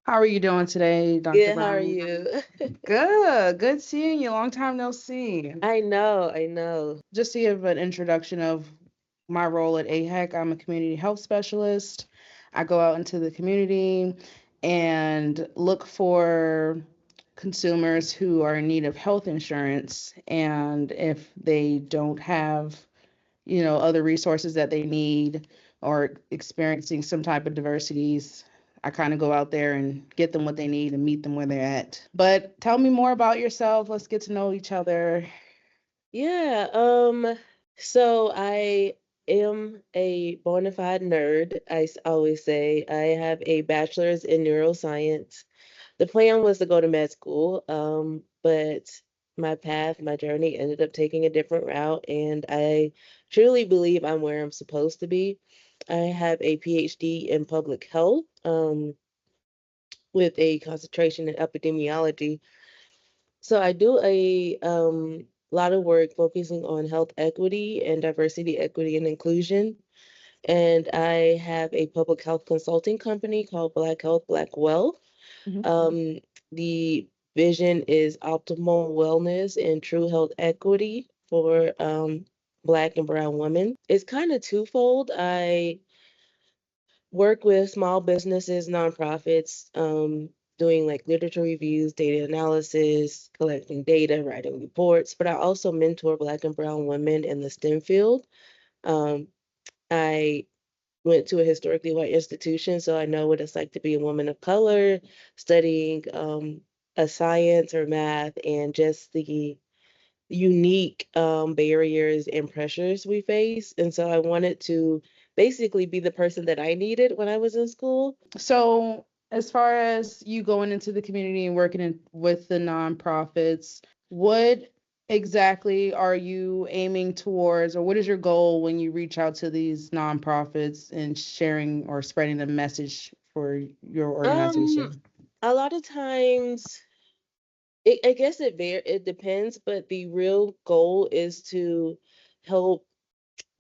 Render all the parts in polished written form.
How are you doing today, Dr. Good, how are Brown? you? Good. Good seeing you. Long time no see. I know. Just to give an introduction of my role at AHEC, I'm a community health specialist. I go out into the community and look for consumers who are in need of health insurance. And if they don't have, other resources that they need or experiencing some type of diversities, I kind of go out there and get them what they need and meet them where they're at. But tell me more about yourself. Let's get to know each other. Yeah, so I am a bona fide nerd. Always say I have a bachelor's in neuroscience. The plan was to go to med school, but my journey ended up taking a different route, and I truly believe I'm where I'm supposed to be. I have a PhD in public health, with a concentration in epidemiology. So I do a lot of work focusing on health equity and diversity, equity, and inclusion. And I have a public health consulting company called Black Health, Black Wealth. Mhm. The vision is optimal wellness and true health equity for Black and Brown women. It's kind of twofold. I work with small businesses, nonprofits, doing like literature reviews, data analysis, collecting data, writing reports, but I also mentor Black and Brown women in the STEM field. Um, I went to a historically white institution, so I know what it's like to be a woman of color, studying a science or math, and just the unique barriers and pressures we face. And so I wanted to basically be the person that I needed when I was in school. So, as far as you going into the community and working with the nonprofits, what exactly are you aiming towards, or what is your goal when you reach out to these nonprofits and sharing or spreading the message for your Um, organization? a lot of times, I guess it depends, but the real goal is to help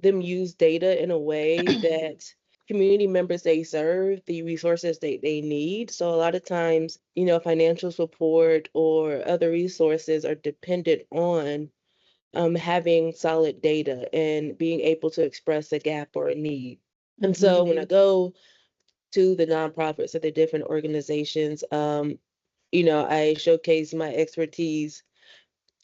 them use data in a way that community members they serve the resources they need. So a lot of times, financial support or other resources are dependent on having solid data and being able to express a gap or a need. And so Mhm. when I go to the nonprofits or the different organizations, I showcase my expertise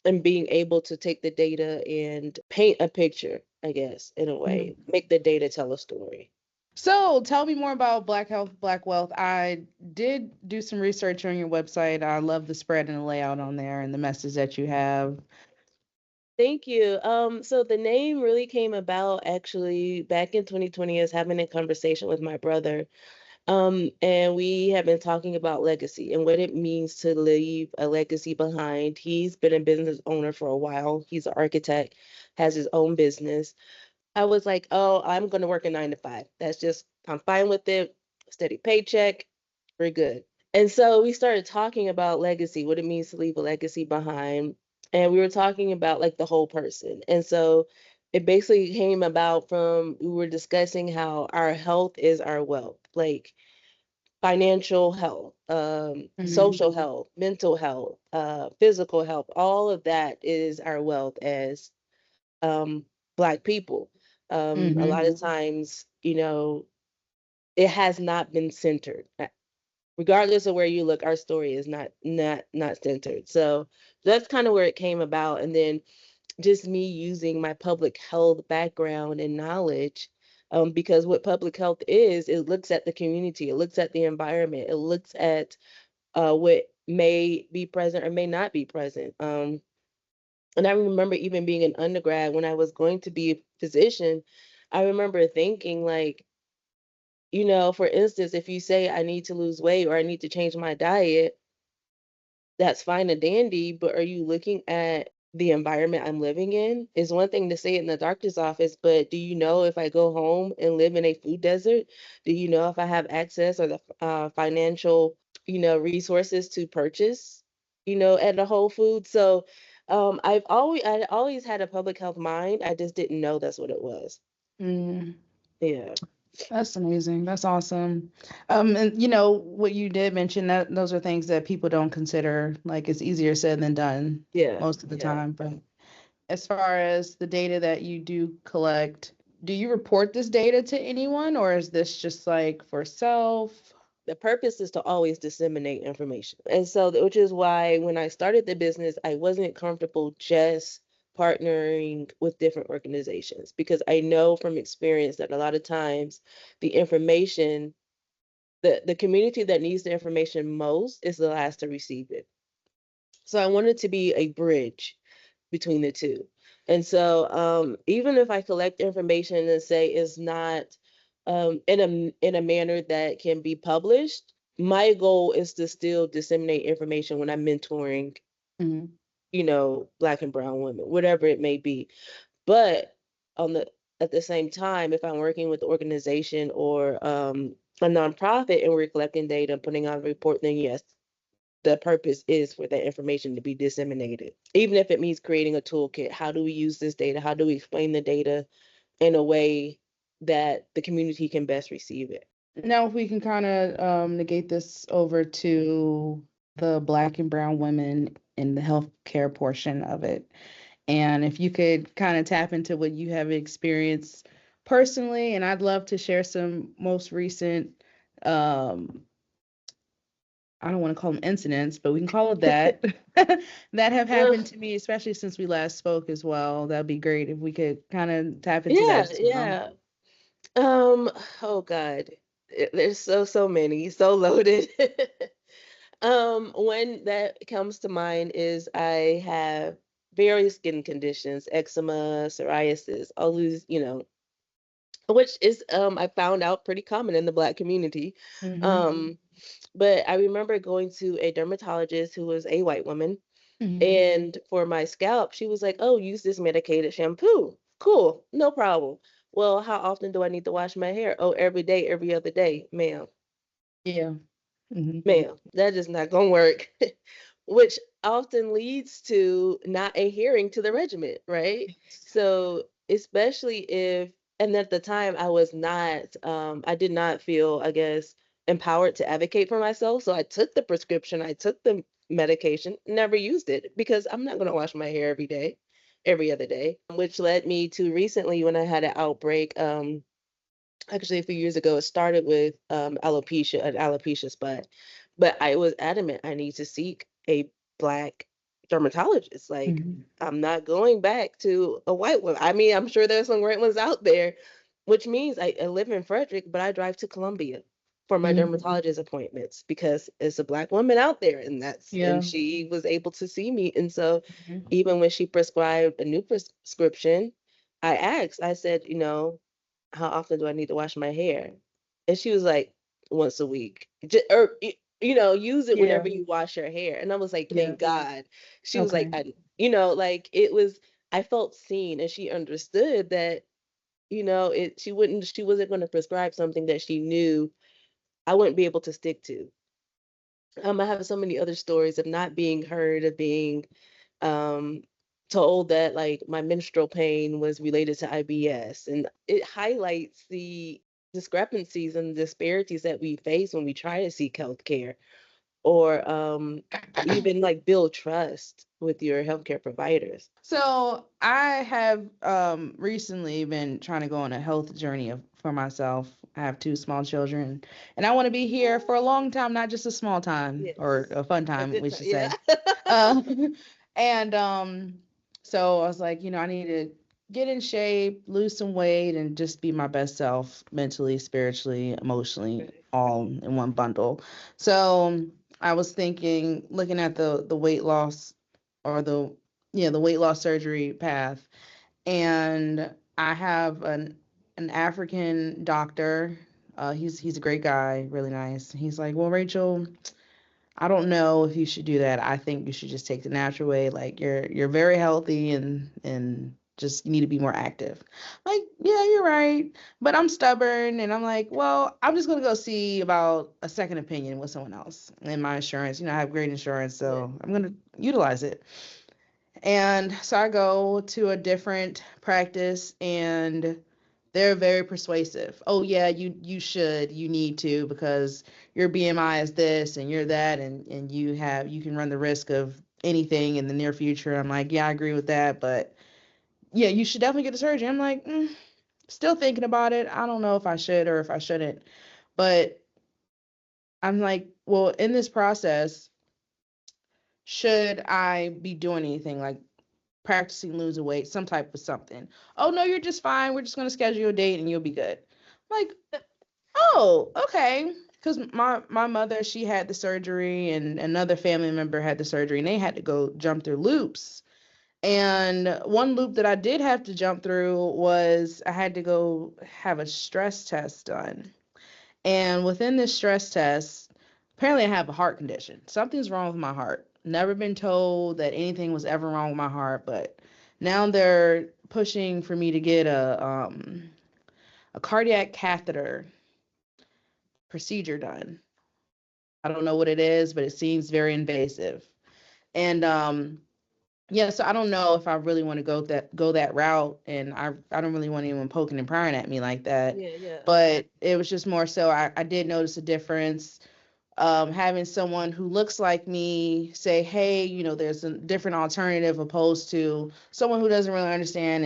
and being able to take the data and paint a picture, I guess, in a way, Mhm. make the data tell a story. So, tell me more about Black Health, Black Wealth. I did do some research on your website. I love the spread and the layout on there and the message that you have. Thank you. So the name really came about actually back in 2020 as having a conversation with my brother. And we have been talking about legacy and what it means to leave a legacy behind. He's been a business owner for a while. He's an architect, has his own business. I was like, oh, I'm going to work a 9 to 5. I'm fine with it. Steady paycheck. We're good. And so we started talking about legacy, what it means to leave a legacy behind. And we were talking about like the whole person. And so it basically came about from we were discussing how our health is our wealth, like financial health, Mhm. social health, mental health, physical health, all of that is our wealth as um, Black people. A Mhm. lot of times, it has not been centered. Regardless of where you look, our story is not centered. So that's kind of where it came about, and then just me using my public health background and knowledge, because what public health is, it looks at the community, it looks at the environment, it looks at what may be present or may not be present. And I remember even being an undergrad when I was going to be a physician, I remember thinking like, for instance, if you say I need to lose weight or I need to change my diet, that's fine and dandy, but are you looking at the environment I'm living in? Is one thing to say it in the doctor's office, but do you know if I go home and live in a food desert? Do you know if I have access or the financial, resources to purchase, at a Whole Foods? So I always had a public health mind. I just didn't know that's what it was. Mm. Yeah. That's amazing. That's awesome. And what you did mention, that those are things that people don't consider. Like, it's easier said than done Yeah, most of the yeah. time. But as far as the data that you do collect, do you report this data to anyone, or is this just like for self? The purpose is to always disseminate information. And so, which is why when I started the business, I wasn't comfortable just partnering with different organizations because I know from experience that a lot of times the information, the community that needs the information most is the last to receive it. So I wanted to be a bridge between the two. And so even if I collect information and say it's not in a manner that can be published, my goal is to still disseminate information when I'm mentoring, Mhm. Black and brown women, whatever it may be. But on the at the same time, if I'm working with an organization or a nonprofit and we're collecting data and putting out a report, then yes, the purpose is for that information to be disseminated. Even if it means creating a toolkit, how do we use this data? How do we explain the data in a way that the community can best receive it? Now, if we can kind of negate this over to the Black and brown women in the healthcare portion of it. And if you could kind of tap into what you have experienced personally, and I'd love to share some most recent, um, I don't want to call them incidents, but we can call it that, that have Uh, happened to me, especially since we last spoke as well. That'd be great if we could kind of tap into that yeah, as well. yeah. Oh God. There's so many, so loaded. One that comes to mind is I have various skin conditions, eczema, psoriasis, all these, which is I found out pretty common in the Black community. Hmm. Um, but I remember going to a dermatologist who was a white woman, Hmm. and for my scalp, she was like, "Oh, use this medicated shampoo. Cool, no problem." Well, how often do I need to wash my hair? Oh, every day, every other day, ma'am. Yeah. Hmm. Ma'am, that is not gonna work. Which often leads to not adhering to the regimen, right? So especially if, and at the time I was not, I did not feel, I guess, empowered to advocate for myself. So I took the prescription, I took the medication, never used it because I'm not gonna wash my hair every day, every other day, which led me to recently when I had an outbreak. Actually, a few years ago, it started with alopecia, an alopecia spot, but I was adamant I need to seek a Black dermatologist. Like, Hmm. I'm not going back to a white one. I mean, I'm sure there's some great ones out there, which means I live in Frederick, but I drive to Columbia for my Hmm. dermatologist appointments because it's a Black woman out there, and Yeah. she was able to see me. And so, Mhm. even when she prescribed a new prescription, I asked, I said, how often do I need to wash my hair? And she was like, once a week. Use it Yeah. whenever you wash your hair. And I was like, Yeah. thank God. She was like, Okay. like it was, I felt seen and she understood that, she wasn't going to prescribe something that she knew I wouldn't be able to stick to. I have so many other stories of not being heard, of being um, told that like my menstrual pain was related to IBS. And it highlights the discrepancies and disparities that we face when we try to seek health care or even like build trust with your healthcare providers. So I have recently been trying to go on a health journey for myself. I have two small children, and I want to be here for a long time, not just a small time or Yes. a fun A time, good we time. should Yeah. say. And so I was like, I need to get in shape, lose some weight, and just be my best self mentally, spiritually, emotionally, Right. all in one bundle. So I was thinking, looking at the weight loss or the weight loss surgery path, and I have an African doctor. He's a great guy, really nice. He's like, well, Rachel, I don't know if you should do that. I think you should just take the natural way. Like, you're very healthy, and just need to be more active. Like, yeah, you're right. But I'm stubborn, and I'm like, well, I'm just gonna go see about a second opinion with someone else. And my insurance, I have great insurance, Yeah. so I'm gonna utilize it. And so I go to a different practice, and they're very persuasive. Oh yeah, you need to, because your BMI is this and you're that, and you can run the risk of anything in the near future. I'm like, yeah, I agree with that, but yeah, you should definitely get a surgery. I'm like, still thinking about it. I don't know if I should or if I shouldn't. But I'm like, well, in this process, should I be doing anything like practicing losing weight, some type of something? Oh, no, you're just fine. We're just going to schedule a date and you'll be good. I'm like, oh, okay. Because my mother, she had the surgery, and another family member had the surgery, and they had to go jump through loops. And one loop that I did have to jump through was I had to go have a stress test done. And within this stress test, apparently I have a heart condition. Something's wrong with my heart. Never been told that anything was ever wrong with my heart, but now they're pushing for me to get a cardiac catheter procedure done. I don't know what it is, but it seems very invasive. And yeah, so I don't know if I really want to go that route, and I don't really want anyone poking and prying at me like that. Yeah, yeah. But it was just more so I did notice a difference, having someone who looks like me say, hey, there's a different alternative, opposed to someone who doesn't really understand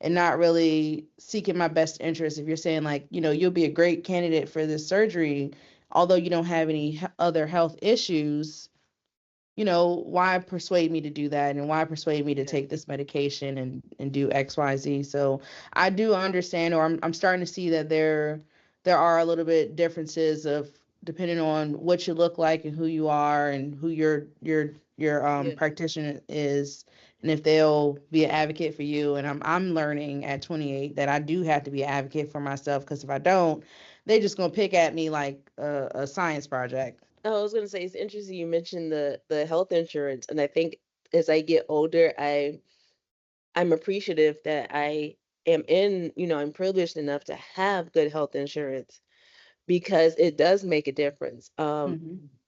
and not really seeking my best interest. If you're saying like, you'll be a great candidate for this surgery, although you don't have any other health issues, why persuade me to do that, and why persuade me to Yeah. take this medication and do XYZ. So I do understand, or I'm starting to see that there are a little bit differences of depending on what you look like and who you are and who your Yeah. practitioner is, and if they'll be an advocate for you. And I'm learning at 28 that I do have to be an advocate for myself, because if I don't, they just gonna pick at me like a science project. Oh, I was gonna say it's interesting you mentioned the health insurance, and I think as I get older, I'm appreciative that I am I'm privileged enough to have good health insurance because it does make a difference. Hmm.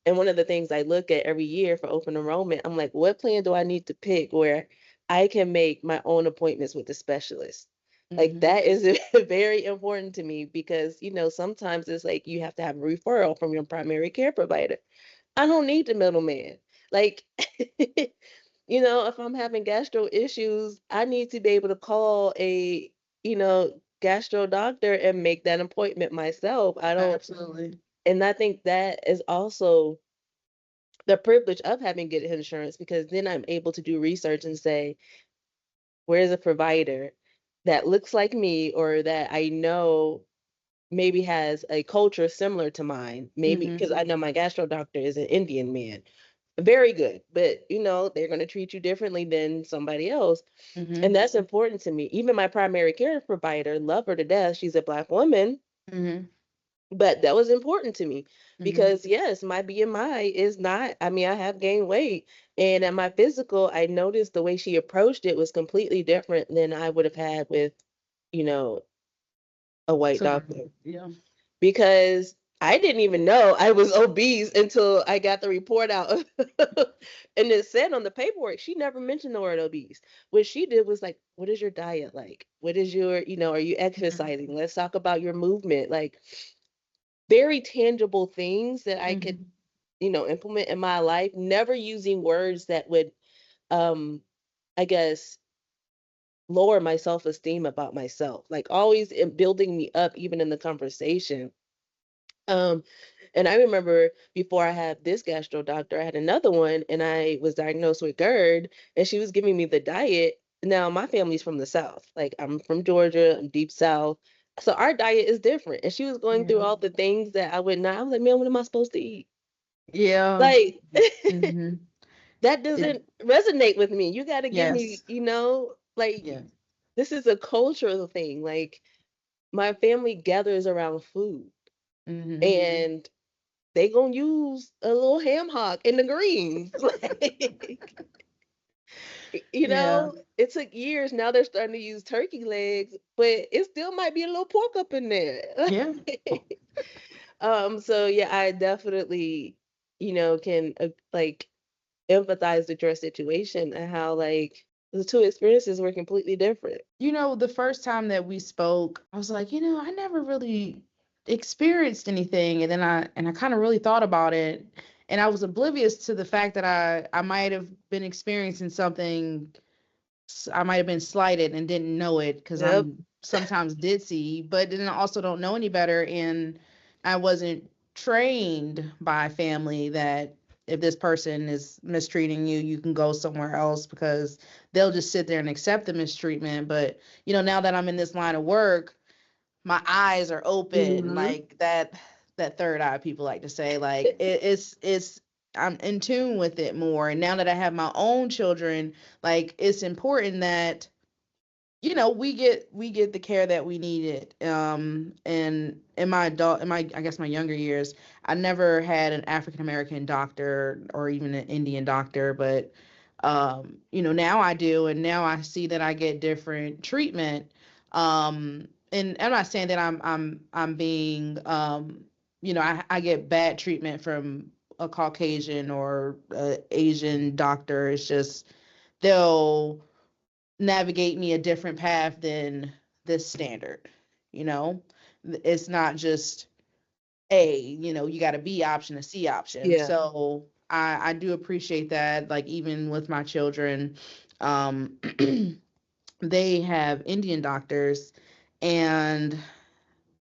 And one of the things I look at every year for open enrollment, I'm like, what plan do I need to pick where I can make my own appointments with the specialist? Like Hmm. that is very important to me because, sometimes it's like you have to have a referral from your primary care provider. I don't need the middleman. Like, if I'm having gastro issues, I need to be able to call gastro doctor and make that appointment myself. I don't, Absolutely. and I think that is also the privilege of having good insurance because then I'm able to do research and say, where's a provider that looks like me or that I know maybe has a culture similar to mine? Maybe because Mhm. I know my gastro doctor is an Indian man. Very good, but they're going to treat you differently than somebody else. And Mhm. that's important to me. Even my primary care provider, love her to death. She's a Black woman. Mhm. But that was important to me Mhm. because yes, my BMI is not, I mean, I have gained weight. And at my physical, I noticed the way she approached it was completely different than I would have had with, you know, a white So doctor. yeah. Because I didn't even know I was obese until I got the report out. And it said on the paperwork, she never mentioned the word obese. What she did was like, what is your diet like? What is your, are you exercising? Let's talk about your movement. Like, very tangible things that I could, Mhm. implement in my life, never using words that would, um, I guess, lower my self-esteem about myself, like always building me up, even in the conversation. Um, and I remember before I had this gastro doctor, I had another one and I was diagnosed with GERD and she was giving me the diet. Now my family's from the South. Like I'm from Georgia, I'm deep South. So our diet is different. And she was going through Yeah. all the things that I would not. I was like, man, what am I supposed to eat? Yeah. Like Mhm. that It, doesn't resonate with me. You gotta give me, yes. like Yeah. this is a cultural thing. Like my family gathers around food. Mhm. And they gonna use a little ham hock in the greens. Like, Yeah. it took years. Now they're starting to use turkey legs, but it still might be a little pork up in there. Yeah. So yeah, I definitely, can like empathize with your situation and how like The two experiences were completely different. The first time that we spoke, I was like, I never really experienced anything, and then I kind of really thought about it, and I was oblivious to the fact that I might have been experiencing something. I might have been slighted and didn't know it because Yep. I'm sometimes ditzy, but then I also don't know any better, and I wasn't trained by family that if this person is mistreating you, you can go somewhere else because they'll just sit there and accept the mistreatment. But now that I'm in this line of work, my eyes are open, Hmm. like that third eye people like to say. Like it's I'm in tune with it more. And now that I have my own children, like it's important that we get the care that we needed. And in my I guess my younger years, I never had an African American doctor or even an Indian doctor, but now I do, and now I see that I get different treatment. And I'm not saying that I'm being I get bad treatment from a Caucasian or a Asian doctor. It's just they'll navigate me a different path than this standard. You know, it's not just you got a B option, a C option. Yeah. So I do appreciate that. Like even with my children, um, they have Indian doctors, and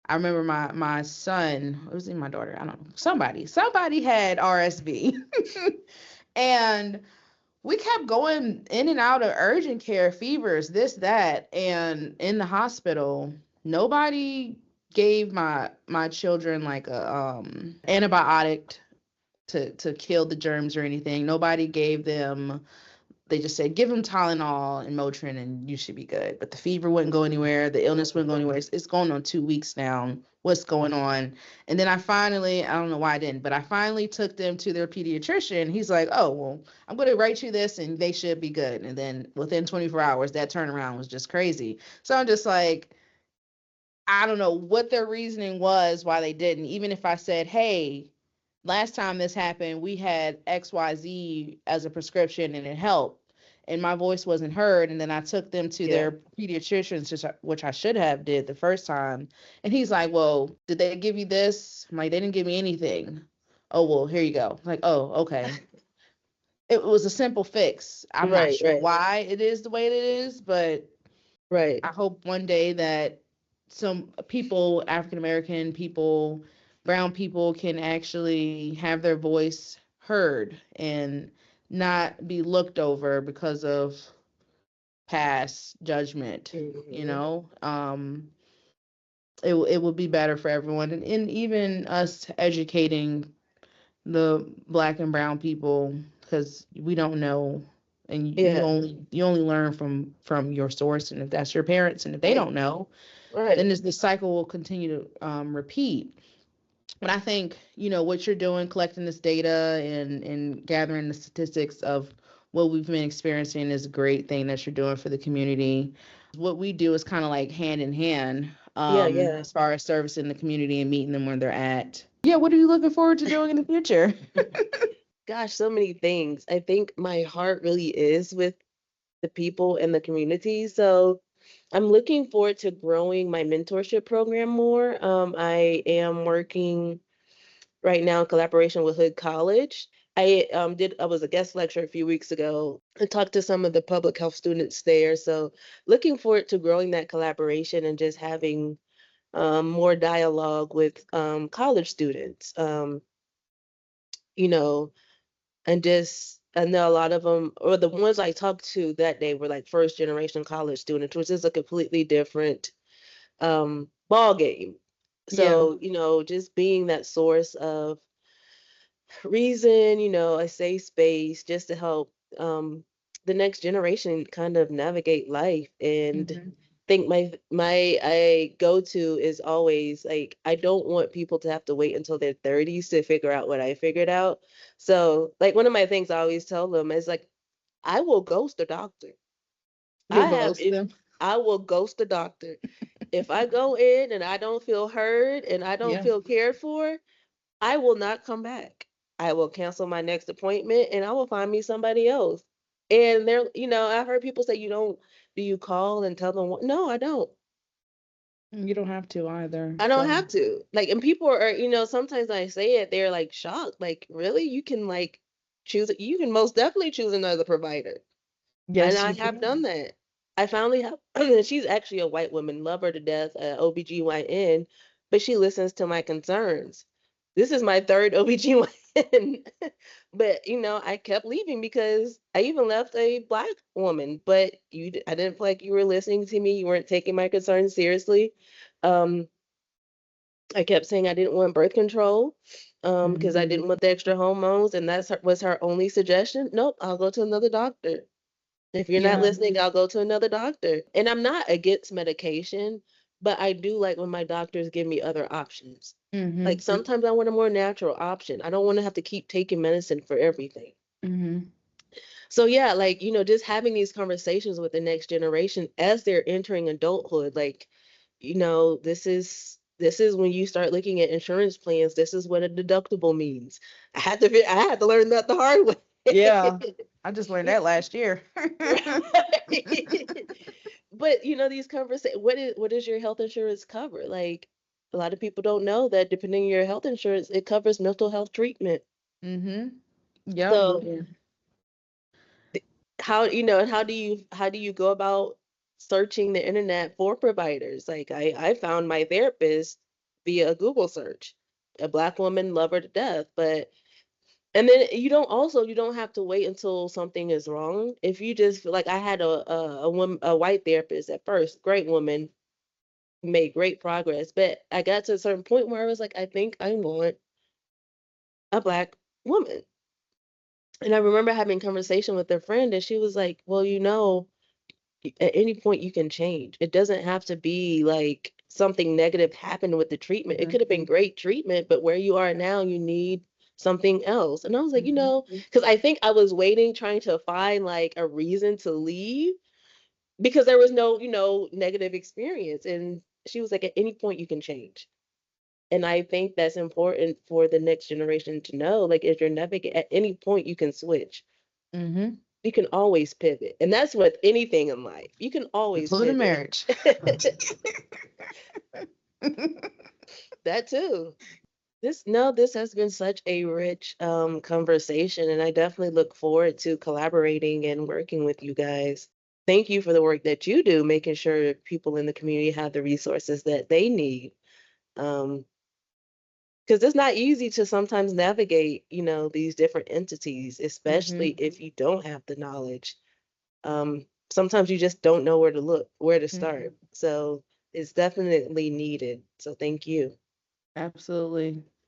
I remember my son, it was in my daughter, I don't know, somebody had RSV, and we kept going in and out of urgent care, fevers, this, that, and in the hospital, nobody gave my children like a antibiotic to kill the germs or anything. Nobody gave them. They just said give them Tylenol and Motrin and you should be good. But the fever wouldn't go anywhere. The illness wouldn't go anywhere. It's going on 2 weeks now. What's going on? And then I don't know why I didn't, but I finally took them to their pediatrician. He's like, oh, well, I'm going to write you this and they should be good. And then within 24 hours, that turnaround was just crazy. So I'm just like, I don't know what their reasoning was why they didn't. Even if I said, hey, last time this happened, we had XYZ as a prescription and it helped. And my voice wasn't heard. And then I took them to Yeah. their pediatricians, which I should have did the first time. And he's like, well, did they give you this? I'm like, they didn't give me anything. Oh, well, here you go. Like, oh, okay. It was a simple fix. I'm not Right, sure right, why it is the way it is, but right. I hope one day that some people, African American people, brown people, can actually have their voice heard and not be looked over because of past judgment. You Hmm. know, it would be better for everyone, and even us educating the black and brown people because we don't know, and you Yeah. only learn from your source, and if that's your parents, and if they don't know, then Right. the cycle will continue to repeat. But I think, what you're doing, collecting this data and gathering the statistics of what we've been experiencing is a great thing that you're doing for the community. What we do is kind of like hand in hand, Yeah, yeah. as far as servicing the community and meeting them where they're at. Yeah, what are you looking forward to doing in the future? Gosh, so many things. I think my heart really is with the people and the community. So I'm looking forward to growing my mentorship program more. I am working right now in collaboration with Hood College. I was a guest lecturer a few weeks ago and talked to some of the public health students there. So looking forward to growing that collaboration and just having more dialogue with college students. You know, and just I know a lot of them, or the ones I talked to that day were like first generation college students, which is a completely different ball game. Yeah. So, just being that source of reason, a safe space just to help the next generation kind of navigate life. And Hmm. think my I go to is always like I don't want people to have to wait until their 30s to figure out what I figured out. So like one of my things I always tell them is like I will ghost a doctor. You'll I have ghost it them. I will ghost a doctor. If I go in and I don't feel heard and I don't Yeah. feel cared for, I will not come back. I will cancel my next appointment and I will find me somebody else. And they're, I've heard people say, do you call and tell them what? No, I don't. You don't have to either. I don't So, have to. Like, and people are, sometimes I say it, they're like shocked. Like, really? You can like you can most definitely choose another provider. And yes, I you have can. done that. I finally have, she's actually a white woman, love her to death, OBGYN, but she listens to my concerns. This is my third OBGYN. But, I kept leaving because I even left a black woman, but I didn't feel like you were listening to me. You weren't taking my concerns seriously. Um, I kept saying I didn't want birth control because I didn't Mhm. want the extra hormones, and was her only suggestion. Nope, I'll go to another doctor. If you're not Yeah. listening, I'll go to another doctor. And I'm not against medication, but I do like when my doctors give me other options. Like Mhm. sometimes I want a more natural option. I don't want to have to keep taking medicine for everything. Mhm. So yeah, like, just having these conversations with the next generation as they're entering adulthood, like, this is when you start looking at insurance plans. This is what a deductible means. I had to learn that the hard Yeah. way. I just learned that last year. Right. But these conversations, what is your health insurance cover? Like a lot of people don't know that depending on your health insurance, it covers mental health treatment. Mhm. Yep. So Yeah. how do you go about searching the internet for providers? Like I found my therapist via a Google search, a black woman, love her to death. But and then you don't have to wait until something is wrong. If you just feel like I had a white therapist at first, great woman, made great progress. But I got to a certain point where I was like, I think I want a black woman. And I remember having a conversation with a friend, and she was like, well, at any point you can change. It doesn't have to be like something negative happened with the treatment. It Mhm. could have been great treatment, but where you are now, you need something else. And I was like, Mhm. because I think I was waiting, trying to find like a reason to leave because there was no, negative experience. And she was like, at any point you can change. And I think that's important for the next generation to know. Like, if you're navigating at any point, you can switch. Mhm. You can always pivot. And that's with anything in life. You can always Including pivot. marriage. That too. This has been such a rich conversation, and I definitely look forward to collaborating and working with you guys. Thank you for the work that you do, making sure people in the community have the resources that they need. Um, because it's not easy to sometimes navigate, these different entities, especially Mhm. if you don't have the knowledge. Sometimes you just don't know where to look, where to Mhm. start. So it's definitely needed. So thank you. Absolutely.